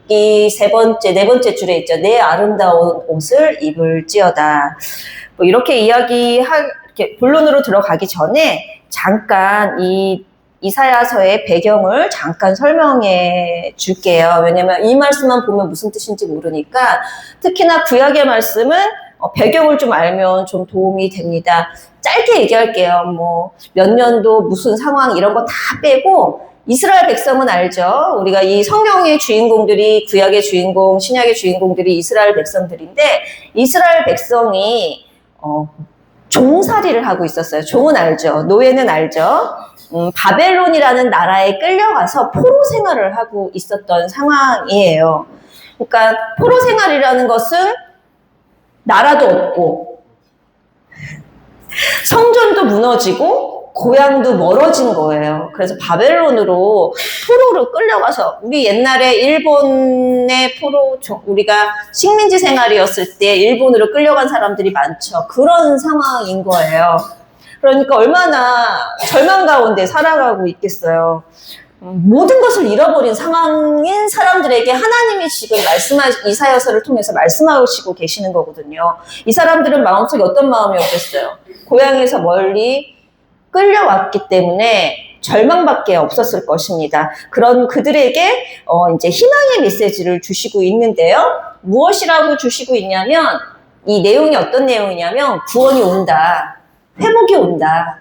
이 네 번째 줄에 있죠. 내 아름다운 옷을 입을지어다. 뭐 이렇게 이렇게 본론으로 들어가기 전에 잠깐 이 이사야서의 배경을 잠깐 설명해 줄게요. 왜냐면 이 말씀만 보면 무슨 뜻인지 모르니까 특히나 구약의 말씀은 배경을 좀 알면 좀 도움이 됩니다. 짧게 얘기할게요. 뭐 몇 년도 무슨 상황 이런 거 다 빼고 이스라엘 백성은 알죠. 우리가 이 성경의 주인공들이 구약의 주인공, 신약의 주인공들이 이스라엘 백성들인데 이스라엘 백성이 종살이를 하고 있었어요. 종은 알죠. 노예는 알죠. 바벨론이라는 나라에 끌려가서 포로 생활을 하고 있었던 상황이에요. 그러니까 포로 생활이라는 것은 나라도 없고 성전도 무너지고 고향도 멀어진 거예요. 그래서 바벨론으로 포로로 끌려가서 우리 옛날에 일본의 우리가 식민지 생활이었을 때 일본으로 끌려간 사람들이 많죠. 그런 상황인 거예요. 그러니까 얼마나 절망 가운데 살아가고 있겠어요. 모든 것을 잃어버린 상황인 사람들에게 하나님이 지금 이사야서를 통해서 말씀하시고 계시는 거거든요. 이 사람들은 마음속에 어떤 마음이었겠어요? 고향에서 멀리 끌려왔기 때문에 절망밖에 없었을 것입니다. 그런 그들에게 이제 희망의 메시지를 주시고 있는데요. 무엇이라고 주시고 있냐면 이 내용이 어떤 내용이냐면 구원이 온다. 회복이 온다.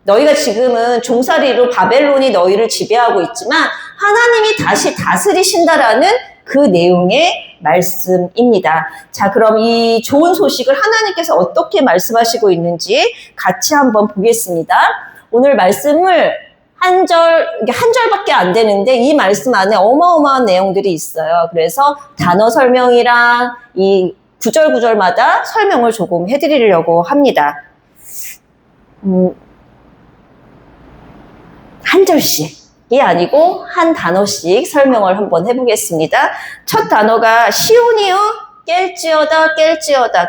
너희가 지금은 종살이로 바벨론이 너희를 지배하고 있지만 하나님이 다시 다스리신다라는 그 내용의 말씀입니다. 자, 그럼 이 좋은 소식을 하나님께서 어떻게 말씀하시고 있는지 같이 한번 보겠습니다. 오늘 말씀을 한 절밖에 안 되는데 이 말씀 안에 어마어마한 내용들이 있어요. 그래서 단어 설명이랑 이 구절마다 설명을 조금 해드리려고 합니다. 한 절씩이 아니고 한 단어씩 설명을 한번 해보겠습니다. 첫 단어가 시온이여 깰지어다.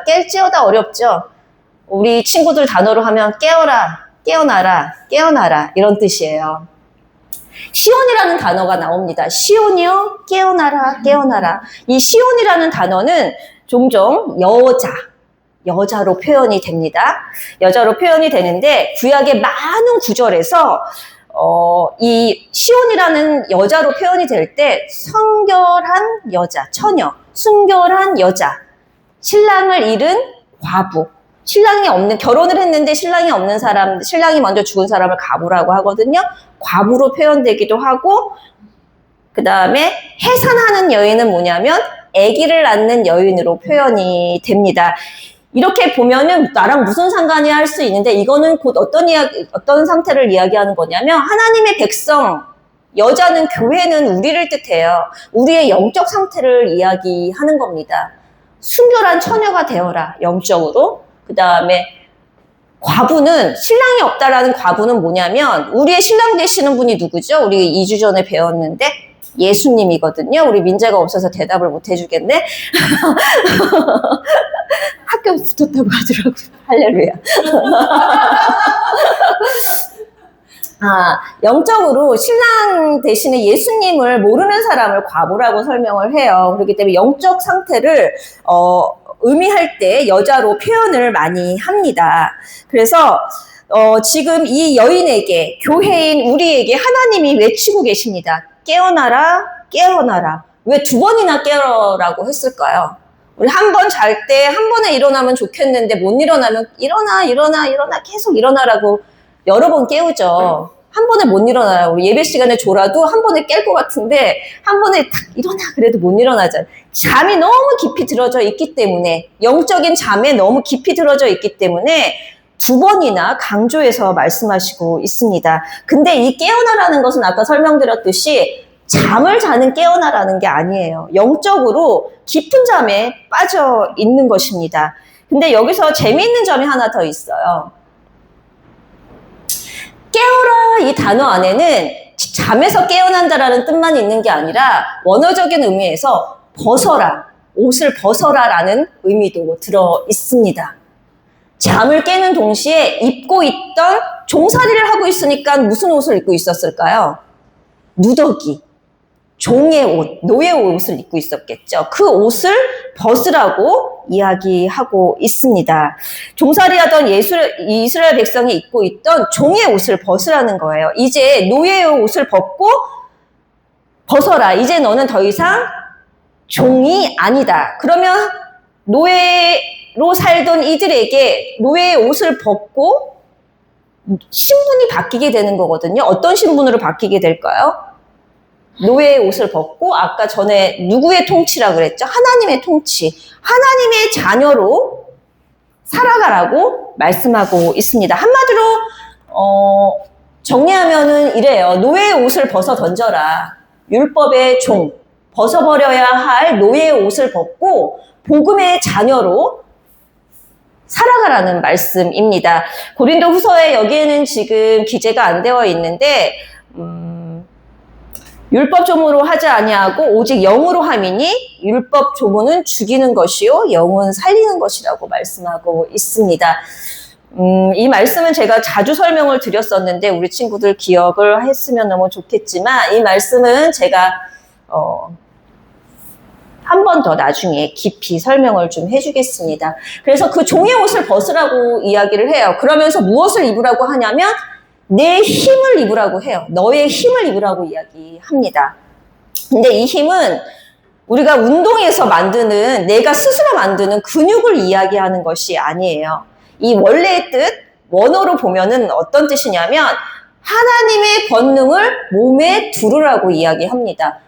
깰지어다 어렵죠? 우리 친구들 단어로 하면 깨어라, 깨어나라 이런 뜻이에요. 시온이라는 단어가 나옵니다. 시온이여 깨어나라. 이 시온이라는 단어는 종종 여자로 표현이 됩니다. 여자로 표현이 되는데 구약의 많은 구절에서 이 시온이라는 여자로 표현이 될 때 성결한 여자, 처녀, 순결한 여자, 신랑을 잃은 과부, 결혼을 했는데 신랑이 없는 사람, 신랑이 먼저 죽은 사람을 과부라고 하거든요. 과부로 표현되기도 하고, 그 다음에 해산하는 여인은 뭐냐면 아기를 낳는 여인으로 표현이 됩니다. 이렇게 보면은 나랑 무슨 상관이 할 수 있는데 이거는 곧 어떤 상태를 이야기하는 거냐면 하나님의 백성, 여자는 교회는 우리를 뜻해요. 우리의 영적 상태를 이야기하는 겁니다. 순결한 처녀가 되어라, 영적으로. 그 다음에 과부는, 신랑이 없다라는 과부는 뭐냐면 우리의 신랑 되시는 분이 누구죠? 우리 2주 전에 배웠는데 예수님이거든요. 우리 민재가 없어서 대답을 못 해주겠네. 학교 붙었다고 하더라고요. 할렐루야. 영적으로 신랑 대신에 예수님을 모르는 사람을 과부라고 설명을 해요. 그렇기 때문에 영적 상태를 의미할 때 여자로 표현을 많이 합니다. 그래서 지금 이 여인에게, 교회인 우리에게 하나님이 외치고 계십니다. 깨어나라. 왜 두 번이나 깨어라고 했을까요? 우리 한 번 잘 때 한 번에 일어나면 좋겠는데 못 일어나면 일어나 계속 일어나라고 여러 번 깨우죠. 한 번에 못 일어나요. 우리 예배 시간에 졸아도 한 번에 깰 것 같은데 한 번에 딱 일어나 그래도 못 일어나잖아요. 잠이 너무 깊이 들어져 있기 때문에, 영적인 잠에 너무 깊이 들어져 있기 때문에 두 번이나 강조해서 말씀하시고 있습니다. 근데 이 깨어나라는 것은 아까 설명드렸듯이 잠을 자는 깨어나라는 게 아니에요. 영적으로 깊은 잠에 빠져 있는 것입니다. 근데 여기서 재미있는 점이 하나 더 있어요. 깨어라 이 단어 안에는 잠에서 깨어난다라는 뜻만 있는 게 아니라 원어적인 의미에서 벗어라, 옷을 벗어라라는 의미도 들어 있습니다. 잠을 깨는 동시에 입고 있던, 종살이를 하고 있으니까 무슨 옷을 입고 있었을까요? 누더기. 종의 옷, 노예 옷을 입고 있었겠죠. 그 옷을 벗으라고 이야기하고 있습니다. 종살이하던 이스라엘 백성이 입고 있던 종의 옷을 벗으라는 거예요. 이제 노예의 옷을 벗어라. 이제 너는 더 이상 종이 아니다. 그러면 노예로 살던 이들에게 노예의 옷을 벗고 신분이 바뀌게 되는 거거든요. 어떤 신분으로 바뀌게 될까요? 노예의 옷을 벗고 아까 전에 누구의 통치라 그랬죠? 하나님의 통치. 하나님의 자녀로 살아가라고 말씀하고 있습니다. 한마디로 정리하면은 이래요. 노예의 옷을 벗어 던져라. 율법의 종, 벗어버려야 할 노예의 옷을 벗고 복음의 자녀로 살아가라는 말씀입니다. 고린도 후서에 여기에는 지금 기재가 안 되어 있는데 율법 조문으로 하지 아니하고 오직 영으로 함이니 율법 조문은 죽이는 것이요 영은 살리는 것이라고 말씀하고 있습니다. 이 말씀은 제가 자주 설명을 드렸었는데 우리 친구들 기억을 했으면 너무 좋겠지만 이 말씀은 제가 한 번 더 나중에 깊이 설명을 좀 해주겠습니다. 그래서 그 종의 옷을 벗으라고 이야기를 해요. 그러면서 무엇을 입으라고 하냐면 내 힘을 입으라고 해요. 너의 힘을 입으라고 이야기합니다. 근데 이 힘은 우리가 운동에서 만드는, 내가 스스로 만드는 근육을 이야기하는 것이 아니에요. 이 원래의 뜻, 원어로 보면은 어떤 뜻이냐면 하나님의 권능을 몸에 두르라고 이야기합니다.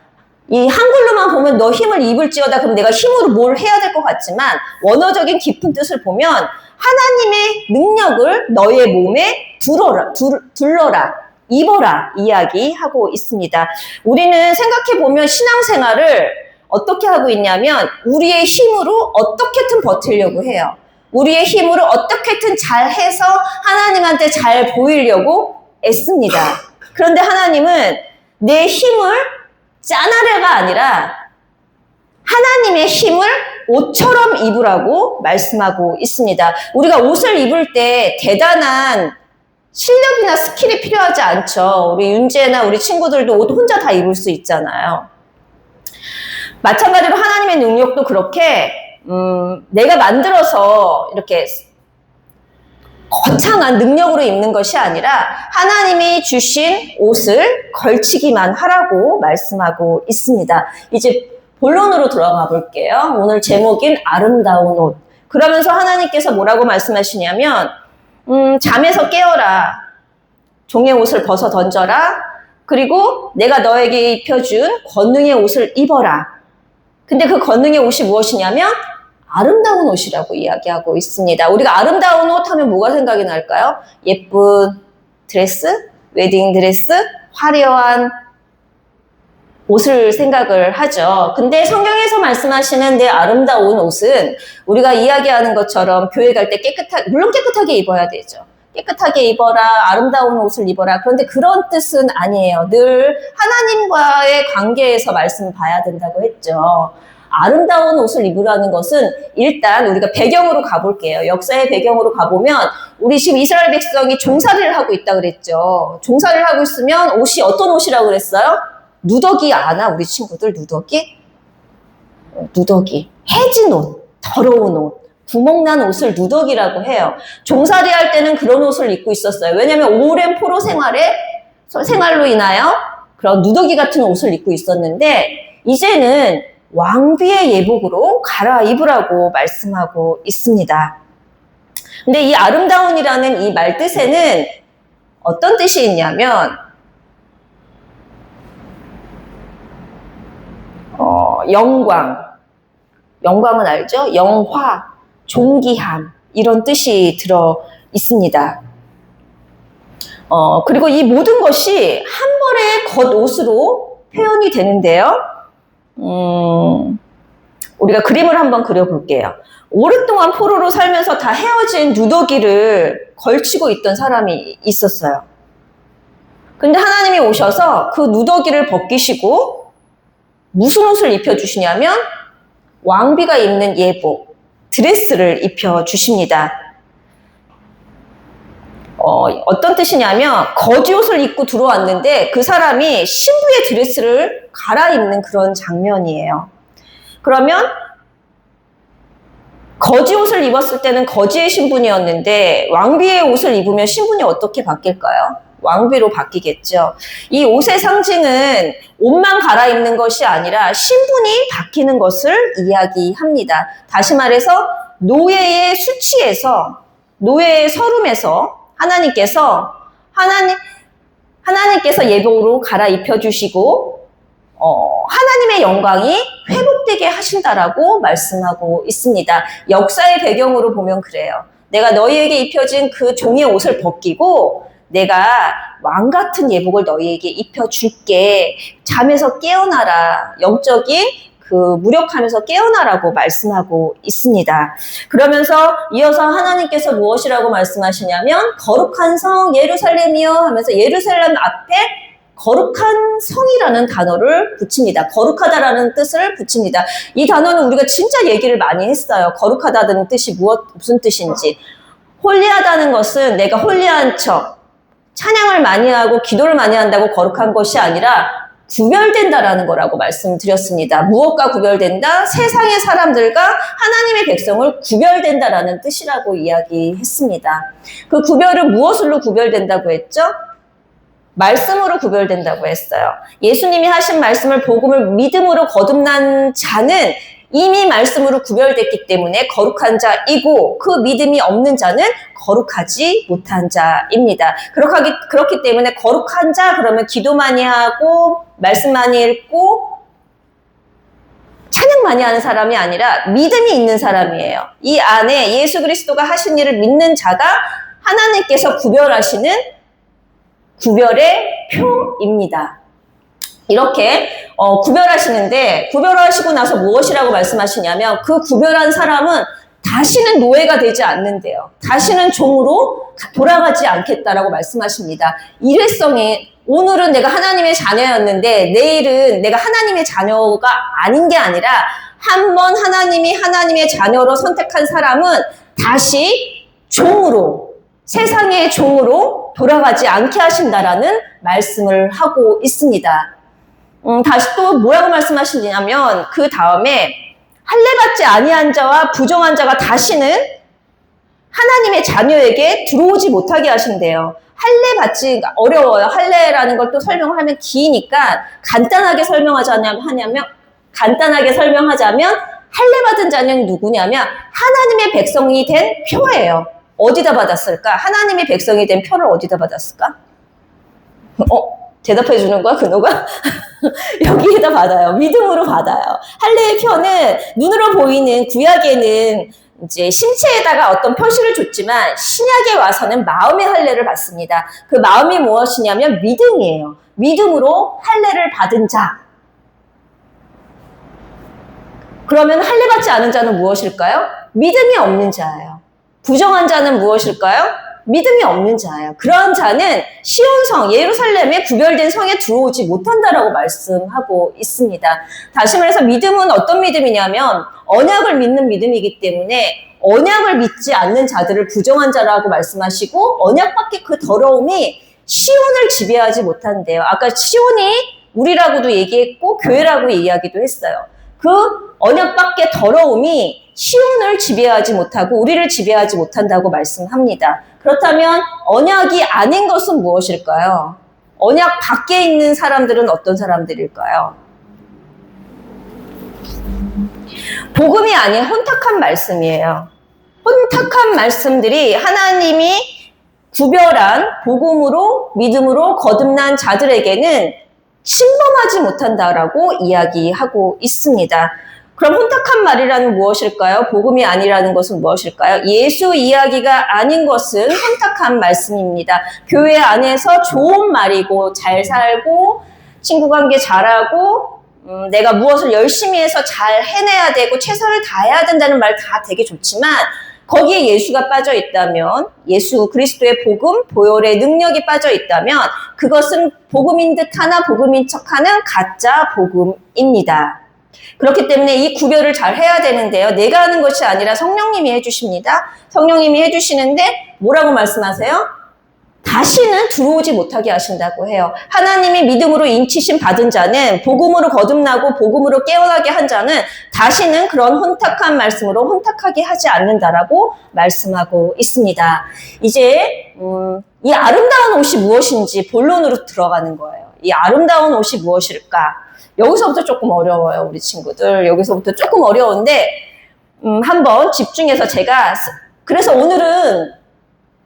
이 한글로만 보면 너 힘을 입을지어다 그럼 내가 힘으로 뭘 해야 될 것 같지만 원어적인 깊은 뜻을 보면 하나님의 능력을 너의 몸에 둘러라, 입어라 이야기하고 있습니다. 우리는 생각해보면 신앙생활을 어떻게 하고 있냐면 우리의 힘으로 어떻게든 버티려고 해요. 우리의 힘으로 어떻게든 잘해서 하나님한테 잘 보이려고 애씁니다. 그런데 하나님은 내 힘을 짜나래가 아니라 하나님의 힘을 옷처럼 입으라고 말씀하고 있습니다. 우리가 옷을 입을 때 대단한 실력이나 스킬이 필요하지 않죠. 우리 윤지혜나 우리 친구들도 옷 혼자 다 입을 수 있잖아요. 마찬가지로 하나님의 능력도 그렇게 내가 만들어서 이렇게 거창한 능력으로 입는 것이 아니라 하나님이 주신 옷을 걸치기만 하라고 말씀하고 있습니다. 이제 본론으로 들어가 볼게요. 오늘 제목인 아름다운 옷. 그러면서 하나님께서 뭐라고 말씀하시냐면 잠에서 깨어라. 종의 옷을 벗어 던져라. 그리고 내가 너에게 입혀준 권능의 옷을 입어라. 근데 그 권능의 옷이 무엇이냐면 아름다운 옷이라고 이야기하고 있습니다. 우리가 아름다운 옷 하면 뭐가 생각이 날까요? 예쁜 드레스, 웨딩 드레스, 화려한 옷을 생각을 하죠. 근데 성경에서 말씀하시는 내 아름다운 옷은 우리가 이야기하는 것처럼 교회 갈 때 물론 깨끗하게 입어야 되죠. 깨끗하게 입어라, 아름다운 옷을 입어라. 그런데 그런 뜻은 아니에요. 늘 하나님과의 관계에서 말씀을 봐야 된다고 했죠. 아름다운 옷을 입으라는 것은 일단 우리가 배경으로 가볼게요. 역사의 배경으로 가보면 우리 지금 이스라엘 백성이 종살이를 하고 있다 그랬죠. 종살이를 하고 있으면 옷이 어떤 옷이라고 그랬어요? 누더기 아나? 우리 친구들 누더기? 누더기. 해진 옷, 더러운 옷, 구멍난 옷을 누더기라고 해요. 종살이 할 때는 그런 옷을 입고 있었어요. 왜냐하면 오랜 포로 생활로 인하여 그런 누더기 같은 옷을 입고 있었는데 이제는 왕비의 예복으로 갈아입으라고 말씀하고 있습니다. 근데 이 아름다운이라는 이 말 뜻에는 어떤 뜻이 있냐면 영광은 알죠? 영화, 존귀함 이런 뜻이 들어 있습니다. 그리고 이 모든 것이 한 벌의 겉옷으로 표현이 되는데요. 우리가 그림을 한번 그려볼게요. 오랫동안 포로로 살면서 다 헤어진 누더기를 걸치고 있던 사람이 있었어요. 근데 하나님이 오셔서 그 누더기를 벗기시고 무슨 옷을 입혀주시냐면 왕비가 입는 예복, 드레스를 입혀주십니다. 어떤 뜻이냐면 거지옷을 입고 들어왔는데 그 사람이 신부의 드레스를 갈아입는 그런 장면이에요. 그러면 거지옷을 입었을 때는 거지의 신분이었는데 왕비의 옷을 입으면 신분이 어떻게 바뀔까요? 왕비로 바뀌겠죠. 이 옷의 상징은 옷만 갈아입는 것이 아니라 신분이 바뀌는 것을 이야기합니다. 다시 말해서 노예의 수치에서, 노예의 서름에서 하나님께서 예복으로 갈아입혀 주시고 하나님의 영광이 회복되게 하신다라고 말씀하고 있습니다. 역사의 배경으로 보면 그래요. 내가 너희에게 입혀진 그 종의 옷을 벗기고 내가 왕 같은 예복을 너희에게 입혀줄게. 잠에서 깨어나라. 영적인 그 무력하면서 깨어나라고 말씀하고 있습니다. 그러면서 이어서 하나님께서 무엇이라고 말씀하시냐면 거룩한 성 예루살렘이여 하면서 예루살렘 앞에 거룩한 성이라는 단어를 붙입니다. 거룩하다라는 뜻을 붙입니다. 이 단어는 우리가 진짜 얘기를 많이 했어요. 거룩하다는 뜻이 무슨 뜻인지. 홀리하다는 것은 내가 홀리한 척, 찬양을 많이 하고 기도를 많이 한다고 거룩한 것이 아니라 구별된다라는 거라고 말씀드렸습니다. 무엇과 구별된다? 세상의 사람들과 하나님의 백성을 구별된다라는 뜻이라고 이야기했습니다. 그 구별은 무엇으로 구별된다고 했죠? 말씀으로 구별된다고 했어요. 예수님이 하신 말씀을, 복음을 믿음으로 거듭난 자는 이미 말씀으로 구별됐기 때문에 거룩한 자이고 그 믿음이 없는 자는 거룩하지 못한 자입니다. 그렇기 때문에 거룩한 자 그러면 기도 많이 하고 말씀 많이 읽고 찬양 많이 하는 사람이 아니라 믿음이 있는 사람이에요. 이 안에 예수 그리스도가 하신 일을 믿는 자가 하나님께서 구별하시는 구별의 표입니다. 이렇게 구별하시는데 구별하시고 나서 무엇이라고 말씀하시냐면 그 구별한 사람은 다시는 노예가 되지 않는데요. 다시는 종으로 돌아가지 않겠다라고 말씀하십니다. 일회성이 오늘은 내가 하나님의 자녀였는데 내일은 내가 하나님의 자녀가 아닌 게 아니라 한 번 하나님이 하나님의 자녀로 선택한 사람은 다시 종으로 세상의 종으로 돌아가지 않게 하신다라는 말씀을 하고 있습니다. 다시 또 뭐라고 말씀하시냐면 그 다음에 할례받지 아니한 자와 부정한 자가 다시는 하나님의 자녀에게 들어오지 못하게 하신대요. 할례받지 어려워요. 할례라는 걸 또 설명하면 기니까 간단하게 설명하자면 할례받은 자는 누구냐면 하나님의 백성이 된 표예요. 어디다 받았을까? 하나님의 백성이 된 표를 어디다 받았을까? 대답해 주는 거야, 근호가? 여기에다 받아요. 믿음으로 받아요. 할례의 표는 눈으로 보이는 구약에는 이제 신체에다가 어떤 표시를 줬지만 신약에 와서는 마음의 할례를 받습니다. 그 마음이 무엇이냐면 믿음이에요. 믿음으로 할례를 받은 자. 그러면 할례 받지 않은 자는 무엇일까요? 믿음이 없는 자예요. 부정한 자는 무엇일까요? 믿음이 없는 자예요. 그러한 자는 시온성, 예루살렘의 구별된 성에 들어오지 못한다라고 말씀하고 있습니다. 다시 말해서 믿음은 어떤 믿음이냐면 언약을 믿는 믿음이기 때문에 언약을 믿지 않는 자들을 부정한 자라고 말씀하시고 언약 밖의 그 더러움이 시온을 지배하지 못한대요. 아까 시온이 우리라고도 얘기했고 교회라고 이야기도 했어요. 그 언약 밖의 더러움이 시온을 지배하지 못하고 우리를 지배하지 못한다고 말씀합니다. 그렇다면 언약이 아닌 것은 무엇일까요? 언약 밖에 있는 사람들은 어떤 사람들일까요? 복음이 아닌 혼탁한 말씀이에요. 혼탁한 말씀들이 하나님이 구별한 복음으로 믿음으로 거듭난 자들에게는 침범하지 못한다라고 이야기하고 있습니다. 그럼 혼탁한 말이라는 무엇일까요? 복음이 아니라는 것은 무엇일까요? 예수 이야기가 아닌 것은 혼탁한 말씀입니다. 교회 안에서 좋은 말이고 잘 살고 친구 관계 잘하고 내가 무엇을 열심히 해서 잘 해내야 되고 최선을 다해야 된다는 말 다 되게 좋지만 거기에 예수가 빠져 있다면 예수 그리스도의 복음, 보혈의 능력이 빠져 있다면 그것은 복음인 듯 하나 복음인 척하는 가짜 복음입니다. 그렇기 때문에 이 구별을 잘 해야 되는데요. 내가 하는 것이 아니라 성령님이 해주십니다. 성령님이 해주시는데 뭐라고 말씀하세요? 다시는 들어오지 못하게 하신다고 해요. 하나님이 믿음으로 인치심 받은 자는, 복음으로 거듭나고 복음으로 깨어나게 한 자는 다시는 그런 혼탁한 말씀으로 혼탁하게 하지 않는다라고 말씀하고 있습니다. 이제 이 아름다운 옷이 무엇인지 본론으로 들어가는 거예요. 이 아름다운 옷이 무엇일까? 여기서부터 조금 어려워요, 우리 친구들. 여기서부터 조금 어려운데 한번 집중해서 제가, 그래서 오늘은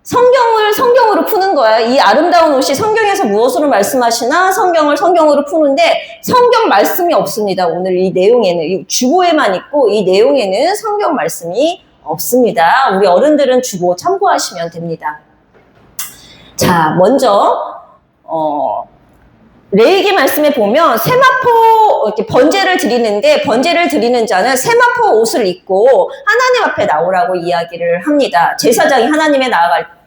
성경으로 푸는 거야. 이 아름다운 옷이 성경에서 무엇으로 말씀하시나 성경을 성경으로 푸는데 성경 말씀이 없습니다. 오늘 이 내용에는, 이 주보에만 있고 이 내용에는 성경 말씀이 없습니다. 우리 어른들은 주보 참고하시면 됩니다. 자, 먼저 레위기 말씀에 보면 세마포 이렇게 번제를 드리는데, 번제를 드리는 자는 세마포 옷을 입고 하나님 앞에 나오라고 이야기를 합니다. 제사장이 하나님의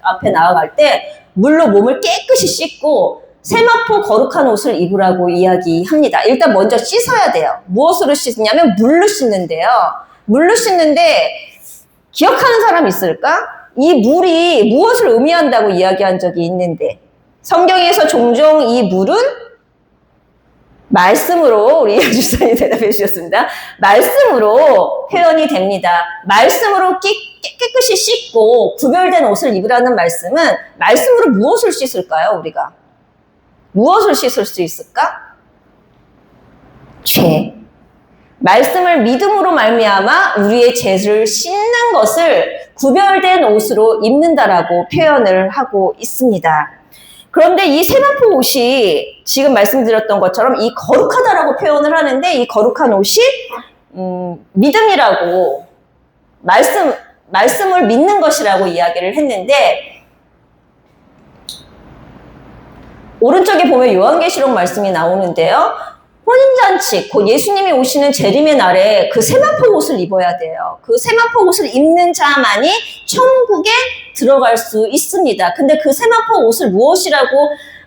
앞에 나아갈 때 물로 몸을 깨끗이 씻고 세마포 거룩한 옷을 입으라고 이야기합니다. 일단 먼저 씻어야 돼요. 무엇으로 씻느냐면 물로 씻는데요. 물로 씻는데 기억하는 사람 있을까? 이 물이 무엇을 의미한다고 이야기한 적이 있는데, 성경에서 종종 이 물은 말씀으로, 우리 여주사님 대답해 주셨습니다. 말씀으로 표현이 됩니다. 말씀으로 깨끗이 씻고 구별된 옷을 입으라는 말씀은 말씀으로 무엇을 씻을까요, 우리가? 무엇을 씻을 수 있을까? 죄. 말씀을 믿음으로 말미암아 우리의 죄를 씻는 것을 구별된 옷으로 입는다라고 표현을 하고 있습니다. 그런데 이 세마포 옷이 지금 말씀드렸던 것처럼 이 거룩하다라고 표현을 하는데, 이 거룩한 옷이 믿음이라고, 말씀을 믿는 것이라고 이야기를 했는데, 오른쪽에 보면 요한계시록 말씀이 나오는데요. 혼인잔치, 곧 예수님이 오시는 재림의 날에 그 세마포 옷을 입어야 돼요. 그 세마포 옷을 입는 자만이 천국에 들어갈 수 있습니다. 근데 그 세마포 옷을 무엇이라고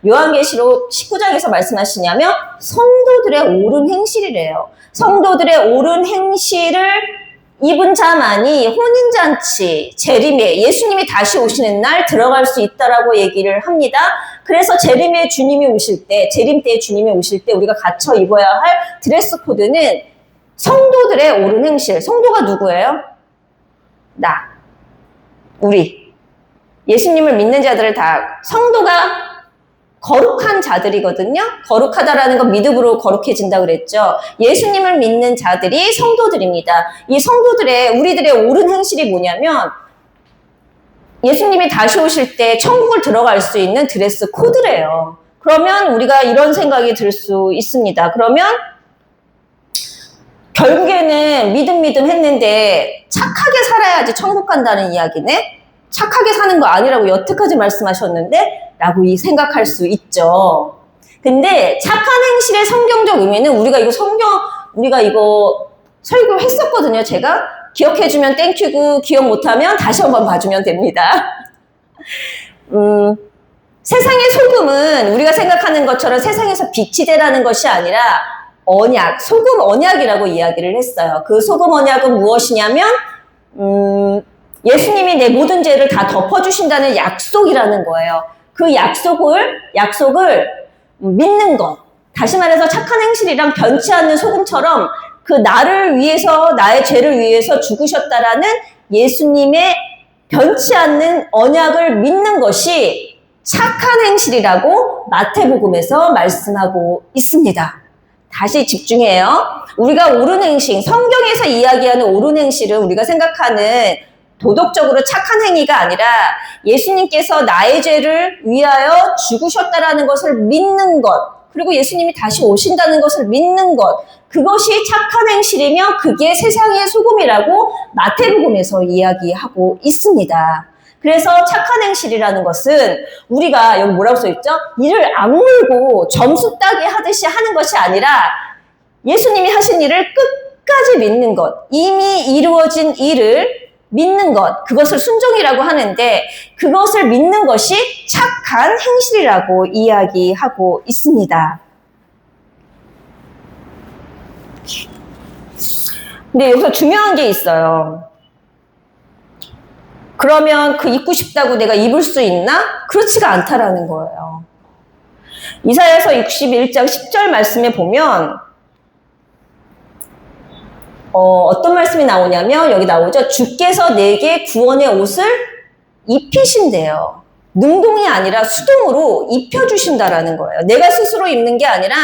요한계시록 19장에서 말씀하시냐면 성도들의 옳은 행실이래요. 성도들의 옳은 행실을 입은 자만이 혼인잔치, 재림에, 예수님이 다시 오시는 날 들어갈 수 있다라고 얘기를 합니다. 그래서 재림의 주님이 오실 때, 재림 때 주님이 오실 때 우리가 갖춰 입어야 할 드레스 코드는 성도들의 옳은 행실. 성도가 누구예요? 나, 우리. 예수님을 믿는 자들을 다, 성도가 거룩한 자들이거든요. 거룩하다라는 건 믿음으로 거룩해진다 그랬죠. 예수님을 믿는 자들이 성도들입니다. 이 성도들의, 우리들의 옳은 행실이 뭐냐면 예수님이 다시 오실 때 천국을 들어갈 수 있는 드레스 코드래요. 그러면 우리가 이런 생각이 들 수 있습니다. 그러면 결국에는 믿음 했는데 착하게 살아야지 천국 간다는 이야기네? 착하게 사는 거 아니라고 여태까지 말씀하셨는데? 라고 생각할 수 있죠. 근데 착한 행실의 성경적 의미는 우리가 이거 설교했었거든요. 제가 기억해주면 땡큐고 기억 못하면 다시 한번 봐주면 됩니다. 세상의 소금은 우리가 생각하는 것처럼 세상에서 빛이 되라는 것이 아니라 언약, 소금 언약이라고 이야기를 했어요. 그 소금 언약은 무엇이냐면 예수님이 내 모든 죄를 다 덮어주신다는 약속이라는 거예요. 그 약속을 믿는 것. 다시 말해서 착한 행실이랑 변치 않는 소금처럼 그 나를 위해서, 나의 죄를 위해서 죽으셨다라는 예수님의 변치 않는 언약을 믿는 것이 착한 행실이라고 마태복음에서 말씀하고 있습니다. 다시 집중해요. 우리가 옳은 행실, 성경에서 이야기하는 옳은 행실은 우리가 생각하는 도덕적으로 착한 행위가 아니라 예수님께서 나의 죄를 위하여 죽으셨다라는 것을 믿는 것, 그리고 예수님이 다시 오신다는 것을 믿는 것, 그것이 착한 행실이며 그게 세상의 소금이라고 마태복음에서 이야기하고 있습니다. 그래서 착한 행실이라는 것은 우리가 여기 뭐라고 써있죠? 이를 악물고 점수 따기 하듯이 하는 것이 아니라 예수님이 하신 일을 끝까지 믿는 것, 이미 이루어진 일을 믿는 것, 그것을 순종이라고 하는데 그것을 믿는 것이 착한 행실이라고 이야기하고 있습니다. 근데 여기서 중요한 게 있어요. 그러면 그 입고 싶다고 내가 입을 수 있나? 그렇지가 않다라는 거예요. 이사야서 61장 10절 말씀에 보면 어떤 말씀이 나오냐면 여기 나오죠. 주께서 내게 구원의 옷을 입히신대요. 능동이 아니라 수동으로 입혀주신다라는 거예요. 내가 스스로 입는 게 아니라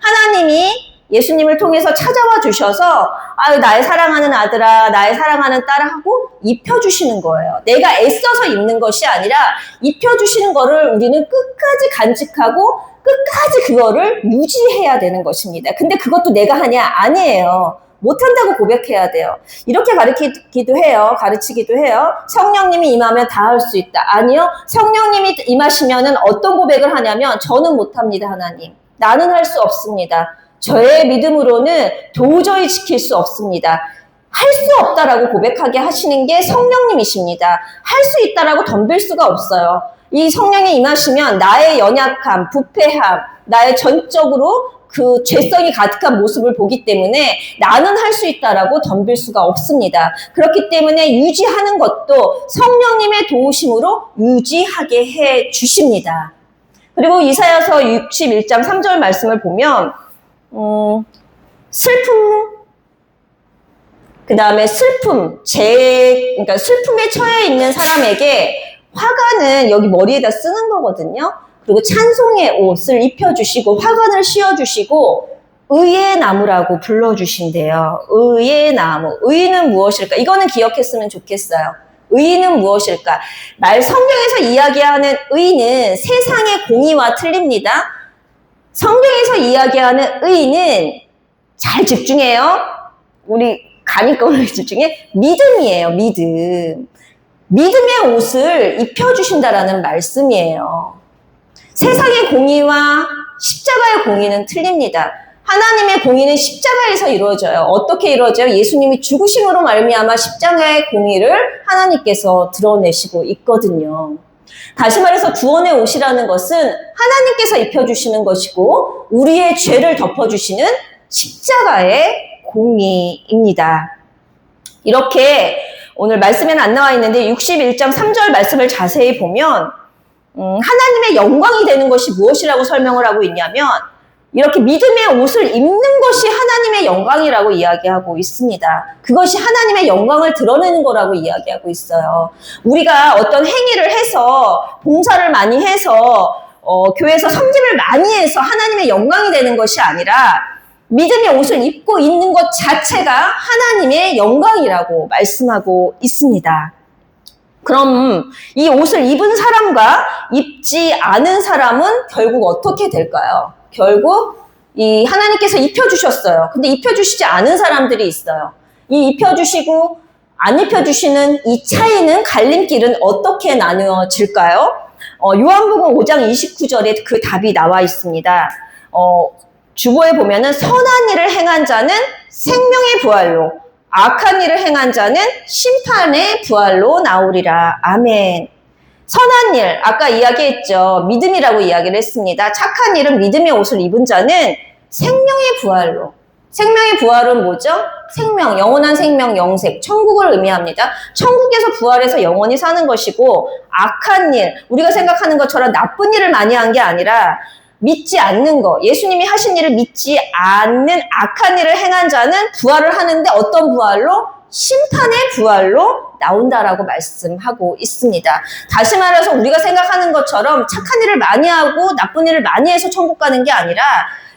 하나님이 예수님을 통해서 찾아와 주셔서 아유 나의 사랑하는 아들아 나의 사랑하는 딸아 하고 입혀주시는 거예요. 내가 애써서 입는 것이 아니라 입혀주시는 거를 우리는 끝까지 간직하고 끝까지 그거를 유지해야 되는 것입니다. 근데 그것도 내가 하냐? 아니에요. 못한다고 고백해야 돼요. 이렇게 가르치기도 해요. 성령님이 임하면 다 할 수 있다. 아니요. 성령님이 임하시면은 어떤 고백을 하냐면 저는 못합니다, 하나님. 나는 할 수 없습니다. 저의 믿음으로는 도저히 지킬 수 없습니다. 할 수 없다라고 고백하게 하시는 게 성령님이십니다. 할 수 있다라고 덤빌 수가 없어요. 이 성령이 임하시면 나의 연약함, 부패함, 나의 전적으로 그 죄성이 가득한 모습을 보기 때문에 나는 할 수 있다라고 덤빌 수가 없습니다. 그렇기 때문에 유지하는 것도 성령님의 도우심으로 유지하게 해 주십니다. 그리고 이사야서 61장 3절 말씀을 보면 슬픔, 그 다음에 그러니까 슬픔에 처해 있는 사람에게 화관은 여기 머리에다 쓰는 거거든요. 그리고 찬송의 옷을 입혀주시고 화관을 씌워주시고 의의 나무라고 불러주신대요. 의의 나무. 의는 무엇일까? 이거는 기억했으면 좋겠어요. 의는 무엇일까? 성경에서 이야기하는 의는 세상의 공의와 틀립니다. 성경에서 이야기하는 의는 잘 집중해요. 우리 가니꺼를 집중해. 믿음이에요. 믿음. 믿음의 옷을 입혀주신다라는 말씀이에요. 세상의 공의와 십자가의 공의는 틀립니다. 하나님의 공의는 십자가에서 이루어져요. 어떻게 이루어져요? 예수님이 죽으심으로 말미암아 십자가의 공의를 하나님께서 드러내시고 있거든요. 다시 말해서 구원의 옷이라는 것은 하나님께서 입혀주시는 것이고 우리의 죄를 덮어주시는 십자가의 공의입니다. 이렇게 오늘 말씀에는 안 나와 있는데 61장 3절 말씀을 자세히 보면 하나님의 영광이 되는 것이 무엇이라고 설명을 하고 있냐면 이렇게 믿음의 옷을 입는 것이 하나님의 영광이라고 이야기하고 있습니다. 그것이 하나님의 영광을 드러내는 거라고 이야기하고 있어요. 우리가 어떤 행위를 해서 봉사를 많이 해서 교회에서 섬김을 많이 해서 하나님의 영광이 되는 것이 아니라 믿음의 옷을 입고 있는 것 자체가 하나님의 영광이라고 말씀하고 있습니다. 그럼 이 옷을 입은 사람과 입지 않은 사람은 결국 어떻게 될까요? 결국 이 하나님께서 입혀주셨어요. 근데 입혀주시지 않은 사람들이 있어요. 이 입혀주시고 안 입혀주시는 이 차이는 갈림길은 어떻게 나누어질까요? 요한복음 5장 29절에 그 답이 나와 있습니다. 주보에 보면은 선한 일을 행한 자는 생명의 부활로 악한 일을 행한 자는 심판의 부활로 나오리라. 아멘. 선한 일, 아까 이야기했죠. 믿음이라고 이야기를 했습니다. 착한 일은 믿음의 옷을 입은 자는 생명의 부활로. 생명의 부활은 뭐죠? 생명, 영원한 생명, 영생, 천국을 의미합니다. 천국에서 부활해서 영원히 사는 것이고 악한 일, 우리가 생각하는 것처럼 나쁜 일을 많이 한 게 아니라 믿지 않는 거, 예수님이 하신 일을 믿지 않는 악한 일을 행한 자는 부활을 하는데 어떤 부활로? 심판의 부활로 나온다라고 말씀하고 있습니다. 다시 말해서 우리가 생각하는 것처럼 착한 일을 많이 하고 나쁜 일을 많이 해서 천국 가는 게 아니라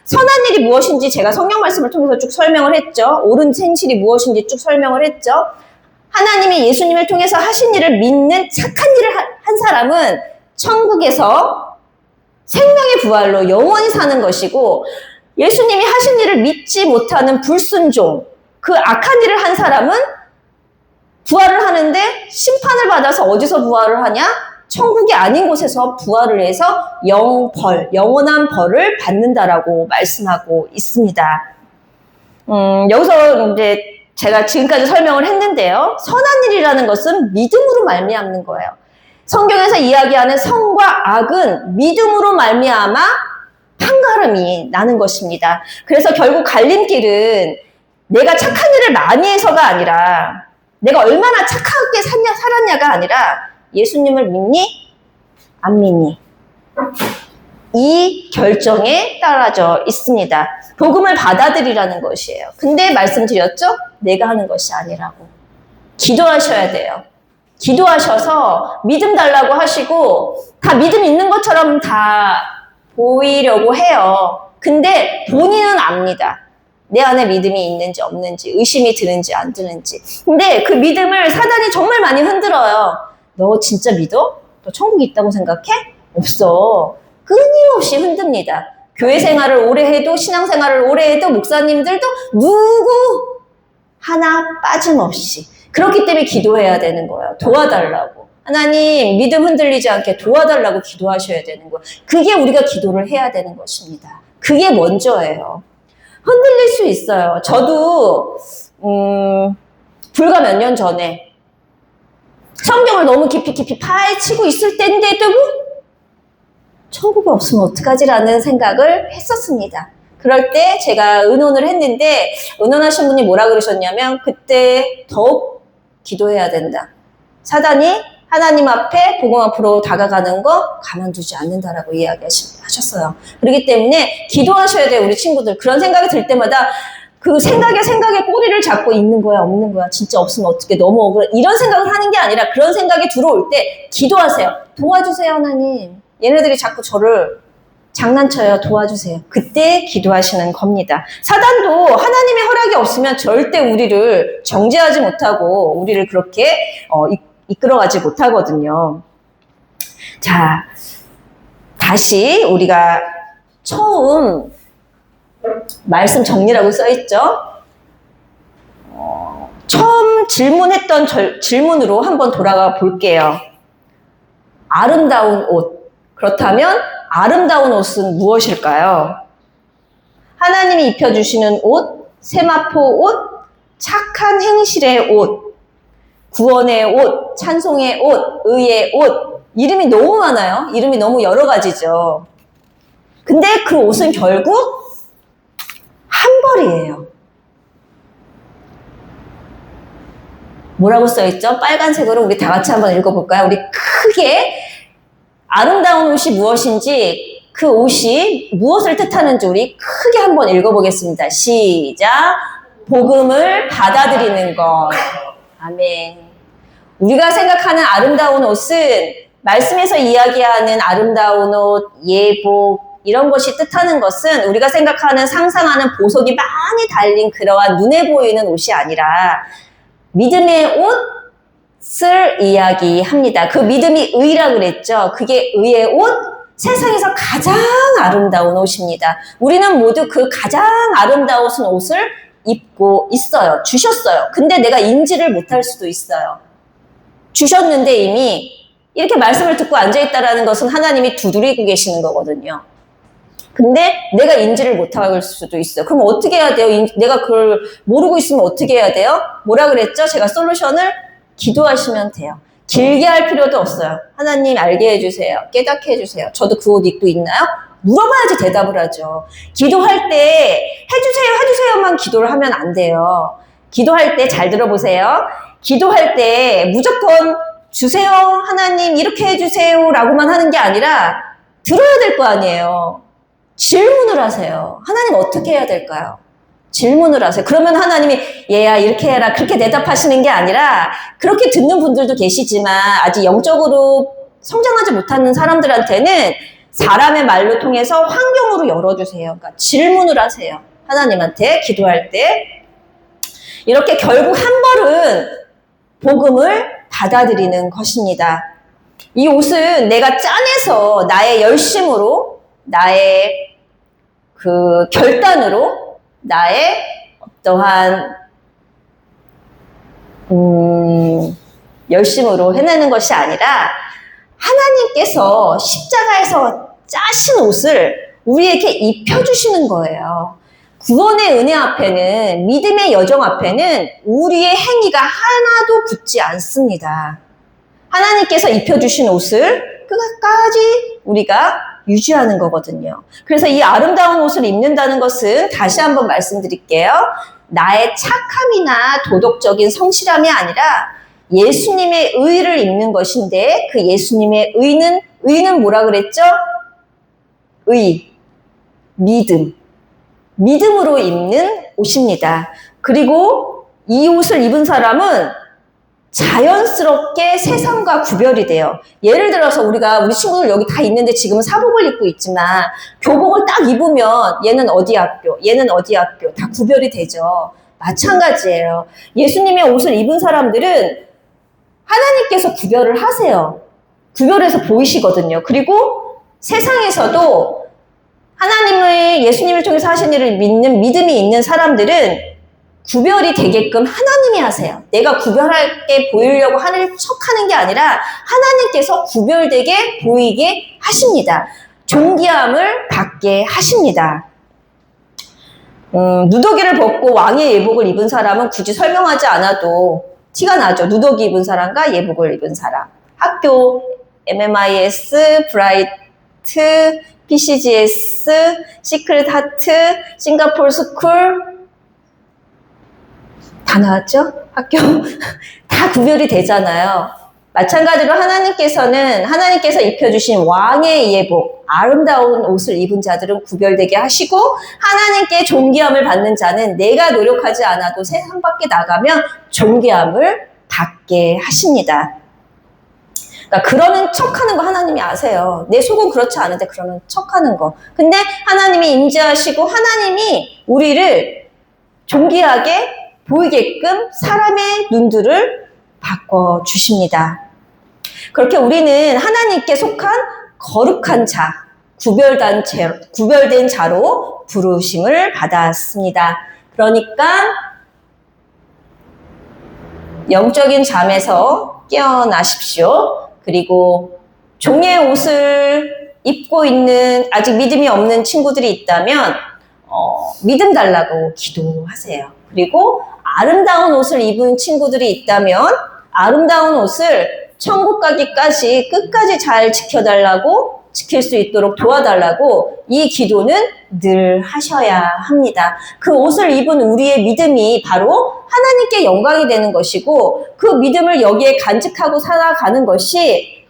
선한 일이 무엇인지 제가 성경 말씀을 통해서 쭉 설명을 했죠. 옳은 행실이 무엇인지 쭉 설명을 했죠. 하나님이 예수님을 통해서 하신 일을 믿는 착한 일을 한 사람은 천국에서 생명의 부활로 영원히 사는 것이고 예수님이 하신 일을 믿지 못하는 불순종, 그 악한 일을 한 사람은 부활을 하는데 심판을 받아서 어디서 부활을 하냐? 천국이 아닌 곳에서 부활을 해서 영원한 벌을 받는다라고 말씀하고 있습니다. 여기서 이제 제가 지금까지 설명을 했는데요. 선한 일이라는 것은 믿음으로 말미암는 거예요. 성경에서 이야기하는 선과 악은 믿음으로 말미암아 판가름이 나는 것입니다. 그래서 결국 갈림길은 내가 착한 일을 많이 해서가 아니라 내가 얼마나 착하게 살았냐가 아니라 예수님을 믿니? 안 믿니? 이 결정에 따라져 있습니다. 복음을 받아들이라는 것이에요. 근데 말씀드렸죠? 내가 하는 것이 아니라고. 기도하셔야 돼요. 기도하셔서 믿음 달라고 하시고 다 믿음 있는 것처럼 다 보이려고 해요. 근데 본인은 압니다. 내 안에 믿음이 있는지 없는지, 의심이 드는지 안 드는지. 근데 그 믿음을 사단이 정말 많이 흔들어요. 너 진짜 믿어? 너 천국이 있다고 생각해? 없어. 끊임없이 흔듭니다. 교회 생활을 오래 해도, 신앙생활을 오래 해도, 목사님들도 누구 하나 빠짐없이. 그렇기 때문에 기도해야 되는 거예요. 도와달라고. 하나님, 믿음 흔들리지 않게 도와달라고 기도하셔야 되는 거예요. 그게 우리가 기도를 해야 되는 것입니다. 그게 먼저예요. 흔들릴 수 있어요. 저도 불과 몇 년 전에 성경을 너무 깊이 파헤치고 있을 때인데도 천국이 없으면 어떡하지라는 생각을 했었습니다. 그럴 때 제가 의논을 했는데 의논하신 분이 뭐라 그러셨냐면 그때 더욱 기도해야 된다. 사단이 하나님 앞에 복음 앞으로 다가가는 거 가만두지 않는다라고 이야기하셨어요. 그렇기 때문에 기도하셔야 돼요, 우리 친구들. 그런 생각이 들 때마다 그 생각에 꼬리를 잡고 있는 거야, 없는 거야. 진짜 없으면 어떻게 너무 억울해. 이런 생각을 하는 게 아니라 그런 생각이 들어올 때 기도하세요. 도와주세요, 하나님. 얘네들이 자꾸 저를 장난쳐요. 도와주세요. 그때 기도하시는 겁니다. 사단도 하나님의 허락이 없으면 절대 우리를 정죄하지 못하고 우리를 그렇게 이끌어가지 못하거든요. 자, 다시 우리가 처음 말씀 정리라고 써있죠. 처음 질문했던 질문으로 한번 돌아가 볼게요. 아름다운 옷. 그렇다면 아름다운 옷은 무엇일까요? 하나님이 입혀주시는 옷, 세마포 옷, 착한 행실의 옷, 구원의 옷, 찬송의 옷, 의의 옷. 이름이 너무 많아요. 이름이 너무 여러 가지죠. 근데 그 옷은 결국 한 벌이에요. 뭐라고 써있죠? 빨간색으로 우리 다 같이 한번 읽어볼까요? 우리 크게 아름다운 옷이 무엇인지 그 옷이 무엇을 뜻하는지 우리 크게 한번 읽어보겠습니다. 시작. 복음을 받아들이는 것. 아멘. 우리가 생각하는 아름다운 옷은 말씀에서 이야기하는 아름다운 옷, 예복 이런 것이 뜻하는 것은 우리가 생각하는 상상하는 보석이 많이 달린 그러한 눈에 보이는 옷이 아니라 믿음의 옷을 이야기합니다. 그 믿음이 의라 그랬죠. 그게 의의 옷, 세상에서 가장 아름다운 옷입니다. 우리는 모두 그 가장 아름다운 옷을 입고 있어요. 주셨어요. 근데 내가 인지를 못할 수도 있어요. 주셨는데 이미 이렇게 말씀을 듣고 앉아있다라는 것은 하나님이 두드리고 계시는 거거든요. 근데 내가 인지를 못할 수도 있어요. 그럼 어떻게 해야 돼요? 내가 그걸 모르고 있으면 어떻게 해야 돼요? 뭐라 그랬죠? 제가 솔루션을 기도하시면 돼요. 길게 할 필요도 없어요. 하나님 알게 해주세요. 깨닫게 해주세요. 저도 그 옷 입고 있나요? 물어봐야지 대답을 하죠. 기도할 때 해주세요만 기도를 하면 안 돼요. 기도할 때 잘 들어보세요. 기도할 때 무조건 주세요, 하나님 이렇게 해주세요 라고만 하는 게 아니라 들어야 될 거 아니에요. 질문을 하세요. 하나님 어떻게 해야 될까요? 질문을 하세요. 그러면 하나님이 얘야 이렇게 해라 그렇게 대답하시는 게 아니라 그렇게 듣는 분들도 계시지만 아직 영적으로 성장하지 못하는 사람들한테는 사람의 말로 통해서 환경으로 열어주세요. 그러니까 질문을 하세요. 하나님한테 기도할 때 이렇게 결국 한 벌은 복음을 받아들이는 것입니다. 이 옷은 내가 짜내서 나의 열심으로 나의 그 결단으로 나의 어떠한 열심으로 해내는 것이 아니라 하나님께서 십자가에서 짜신 옷을 우리에게 입혀주시는 거예요. 구원의 은혜 앞에는 믿음의 여정 앞에는 우리의 행위가 하나도 붙지 않습니다. 하나님께서 입혀주신 옷을 끝까지 우리가 유지하는 거거든요. 그래서 이 아름다운 옷을 입는다는 것은 다시 한번 말씀드릴게요. 나의 착함이나 도덕적인 성실함이 아니라 예수님의 의를 입는 것인데 그 예수님의 의는 뭐라 그랬죠? 믿음으로 입는 옷입니다. 그리고 이 옷을 입은 사람은 자연스럽게 세상과 구별이 돼요. 예를 들어서 우리 친구들 여기 다 있는데 지금은 사복을 입고 있지만 교복을 딱 입으면 얘는 어디 학교, 얘는 어디 학교 다 구별이 되죠. 마찬가지예요. 예수님의 옷을 입은 사람들은 하나님께서 구별을 하세요. 구별해서 보이시거든요. 그리고 세상에서도 예수님을 통해서 하신 일을 믿는 믿음이 있는 사람들은 구별이 되게끔 하나님이 하세요. 내가 구별하게 보이려고 하는 척하는 게 아니라 하나님께서 구별되게 보이게 하십니다. 존귀함을 받게 하십니다. 누더기를 벗고 왕의 예복을 입은 사람은 굳이 설명하지 않아도 티가 나죠. 누더기 입은 사람과 예복을 입은 사람. 학교, MMIS, 브라이트, PCGS, 시크릿 하트, 싱가포르 스쿨 다 나왔죠? 학교 다 구별이 되잖아요. 마찬가지로 하나님께서 입혀주신 왕의 예복, 아름다운 옷을 입은 자들은 구별되게 하시고 하나님께 존귀함을 받는 자는 내가 노력하지 않아도 세상 밖에 나가면 존귀함을 받게 하십니다. 그러니까 그러는 척하는 거 하나님이 아세요. 내 속은 그렇지 않은데 그러는 척하는 거. 근데 하나님이 임재하시고 하나님이 우리를 존귀하게 보이게끔 사람의 눈들을 바꿔주십니다. 그렇게 우리는 하나님께 속한 거룩한 자, 구별된 자로 부르심을 받았습니다. 그러니까 영적인 잠에서 깨어나십시오. 그리고 종의 옷을 입고 있는 아직 믿음이 없는 친구들이 있다면 믿음 달라고 기도하세요. 그리고 아름다운 옷을 입은 친구들이 있다면 아름다운 옷을 천국 가기까지 끝까지 잘 지킬 수 있도록 도와달라고 이 기도는 늘 하셔야 합니다. 그 옷을 입은 우리의 믿음이 바로 하나님께 영광이 되는 것이고 그 믿음을 여기에 간직하고 살아가는 것이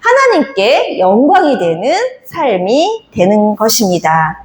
하나님께 영광이 되는 삶이 되는 것입니다.